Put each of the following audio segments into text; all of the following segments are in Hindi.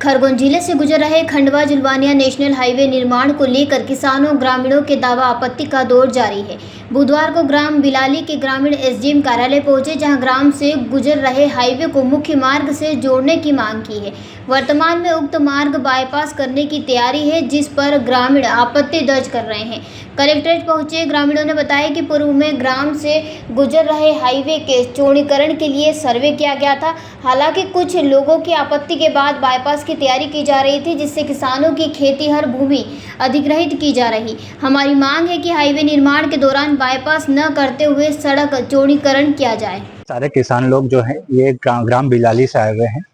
खरगोन जिले से गुजर रहे खंडवा जुलवानिया नेशनल हाईवे निर्माण को लेकर किसानों ग्रामीणों के दावा आपत्ति का दौर जारी है। बुधवार को ग्राम बिलाली के ग्रामीण एसडीएम कार्यालय पहुंचे, जहां ग्राम से गुजर रहे हाईवे को मुख्य मार्ग से जोड़ने की मांग की है। वर्तमान में उक्त मार्ग बाईपास करने की तैयारी है, जिस पर ग्रामीण आपत्ति दर्ज कर रहे हैं। कलेक्ट्रेट पहुंचे ग्रामीणों ने बताया कि पूर्व में ग्राम से गुजर रहे हाईवे के चौड़ीकरण के लिए सर्वे किया गया था। हालांकि कुछ लोगों की आपत्ति के बाद बाईपास की तैयारी की जा रही थी, जिससे किसानों की खेतीहर भूमि अधिग्रहित की जा रही। हमारी मांग है कि हाईवे निर्माण के दौरान बाईपास न करते हुए सड़क चौड़ीकरण किया जाए। सारे किसान लोग जो हैं ये ग्राम बिलाली से आए हुए हैं।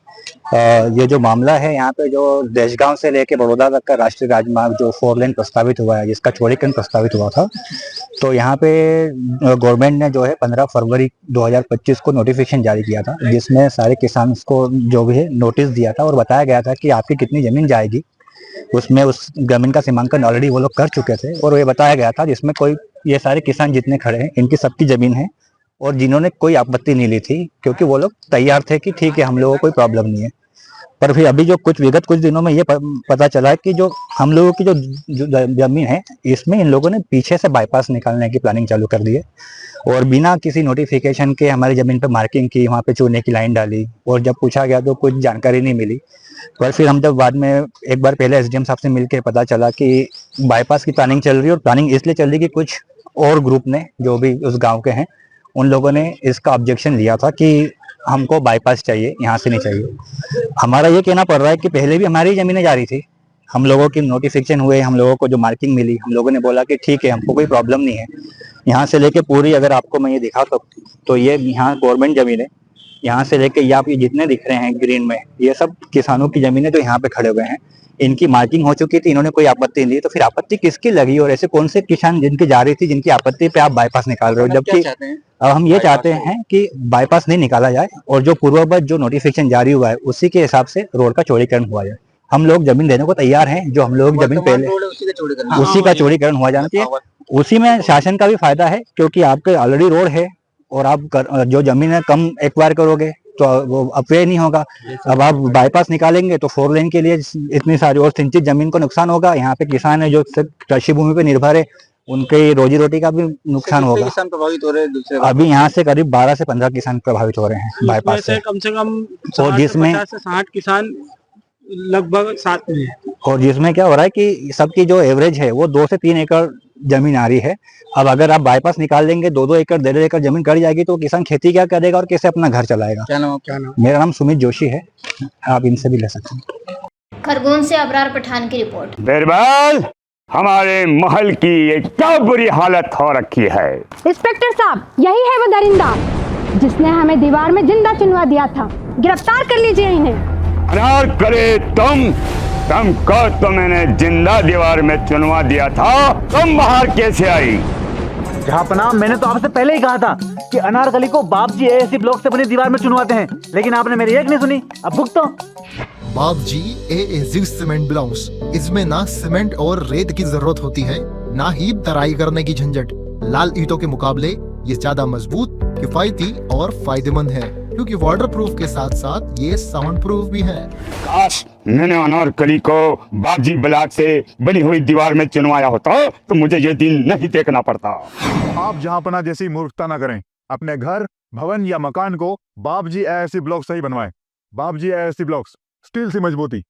ये जो मामला है यहाँ पे जो देशगांव से लेके बड़ौदा तक का राष्ट्रीय राजमार्ग जो 4 लेन प्रस्तावित हुआ है, जिसका चौड़ीकरण प्रस्तावित हुआ था, तो यहाँ पे गवर्नमेंट ने जो है 15 फरवरी 2025 को नोटिफिकेशन जारी किया था, जिसमें सारे किसान को जो भी है नोटिस दिया था और बताया गया था कि आपकी कितनी जमीन जाएगी। उसमें उस जमीन का सीमांकन ऑलरेडी वो लोग कर चुके थे और ये बताया गया था, जिसमें कोई ये सारे किसान जितने खड़े हैं इनकी सबकी जमीन है और जिन्होंने कोई आपत्ति नहीं ली थी, क्योंकि वो लोग तैयार थे कि ठीक है हम लोगों को कोई प्रॉब्लम नहीं है। पर फिर अभी जो विगत कुछ दिनों में ये पता चला कि जो हम लोगों की जो जमीन है, इसमें इन लोगों ने पीछे से बाईपास निकालने की प्लानिंग चालू कर दी है और बिना किसी नोटिफिकेशन के हमारी जमीन पर मार्किंग की, वहाँ पे चूने की लाइन डाली और जब पूछा गया तो कुछ जानकारी नहीं मिली। पर फिर हम जब बाद में एक बार पहले एसडीएम साहब से मिलकर पता चला कि बाईपास की प्लानिंग चल रही है और प्लानिंग इसलिए चल रही कि कुछ और ग्रुप ने जो भी उस गाँव के हैं उन लोगों ने इसका ऑब्जेक्शन लिया था कि हमको बाईपास चाहिए, यहाँ से नहीं चाहिए। हमारा ये कहना पड़ रहा है कि पहले भी हमारी जमीनें जा रही थी, हम लोगों की नोटिफिकेशन हुए, हम लोगों को जो मार्किंग मिली, हम लोगों ने बोला कि ठीक है हमको कोई प्रॉब्लम नहीं है। यहाँ से लेके पूरी अगर आपको मैं ये दिखा सकूँ तो ये यहाँ गवर्नमेंट जमीन है, यहाँ से लेके ये आप ये जितने दिख रहे हैं ग्रीन में, ये सब किसानों की जमीन है जो यहाँ पे खड़े हुए हैं। इनकी मार्किंग हो चुकी थी, इन्होंने कोई आपत्ति नहीं दी, तो फिर आपत्ति किसकी लगी और ऐसे कौन से किसान जिनकी जा रही थी जिनकी आपत्ति पे आप बाईपास निकाल रहे हो? जबकि अब हम ये चाहते हैं कि बाईपास नहीं निकाला जाए और जो पूर्ववत जो नोटिफिकेशन जारी हुआ है उसी के हिसाब से रोड का चौड़ीकरण हुआ जाए। हम लोग जमीन देने को तैयार हैं, जो हम लोग जमीन पहले उसी का चौड़ीकरण हुआ जाना चाहिए। उसी में शासन का भी फायदा है, क्योंकि आपके ऑलरेडी रोड है और आप जो जमीन है कम एक्वायर करोगे तो वो अपव्यय नहीं होगा। अब आप बाईपास निकालेंगे तो 4 लेन के लिए इतनी सारी और सिंचित जमीन को नुकसान होगा। यहाँ पे किसान है जो सिर्फ कृषि भूमि पे निर्भर है, उनके रोजी रोटी का भी नुकसान होगा। किसान प्रभावित हो रहे हैं दूसरे अभी यहाँ से करीब 12 से 15 किसान प्रभावित हो रहे हैं बाईपास से। कम से कम और जिसमें 50 से 60 किसान लगभग साथ में है। और जिसमें क्या हो रहा है कि सबकी जो एवरेज है वो 2 से 3 एकड़ जमीन आ रही है। अब अगर आप बाईपास निकाल देंगे 2-2 एकड़ 1.5 एकड़ जमीन कट जाएगी तो किसान खेती क्या करेगा और कैसे अपना घर चलाएगा? क्या नाम? मेरा नाम सुमित जोशी है, आप इनसे भी ले सकते हैं। खरगोन से अबरार पठान की रिपोर्ट। बिरबल, हमारे महल की ये क्या बुरी हालत हो रखी है। इंस्पेक्टर साहब, यही है वो दरिंदा जिसने हमें दीवार में जिंदा चुनवा दिया था। गिरफ्तार कर लीजिए इन्हें। अनार करे तुमको तो मैंने जिंदा दीवार में चुनवा दिया था, तुम बाहर कैसे आई? जहां मैंने तो आपसे पहले ही कहा था कि अनारकली को बाप जी एएसी ब्लॉक से बनी दीवार में चुनवाते हैं, लेकिन आपने मेरी एक नहीं सुनी। अब भुगतो। बाप जी एएसी सीमेंट ब्लॉक्स, इसमें ना सीमेंट और रेत की जरूरत होती है, ना ही तराई करने की झंझट। लाल ईंटों के मुकाबले ये ज्यादा मजबूत, किफायती और फायदेमंद है, क्योंकि वाटर प्रूफ के साथ साथ ये साउंड प्रूफ भी है। काश मैंने अनारकली को बापजी ब्लॉक से बनी हुई दीवार में चुनवाया होता तो मुझे ये दिन नहीं देखना पड़ता। आप जहांपना जैसी मूर्खता न करें। अपने घर, भवन या मकान को बापजी एएसी ब्लॉक से ही बनवाएं। बापजी एएसी ब्लॉक्स, स्टील सी मजबूती।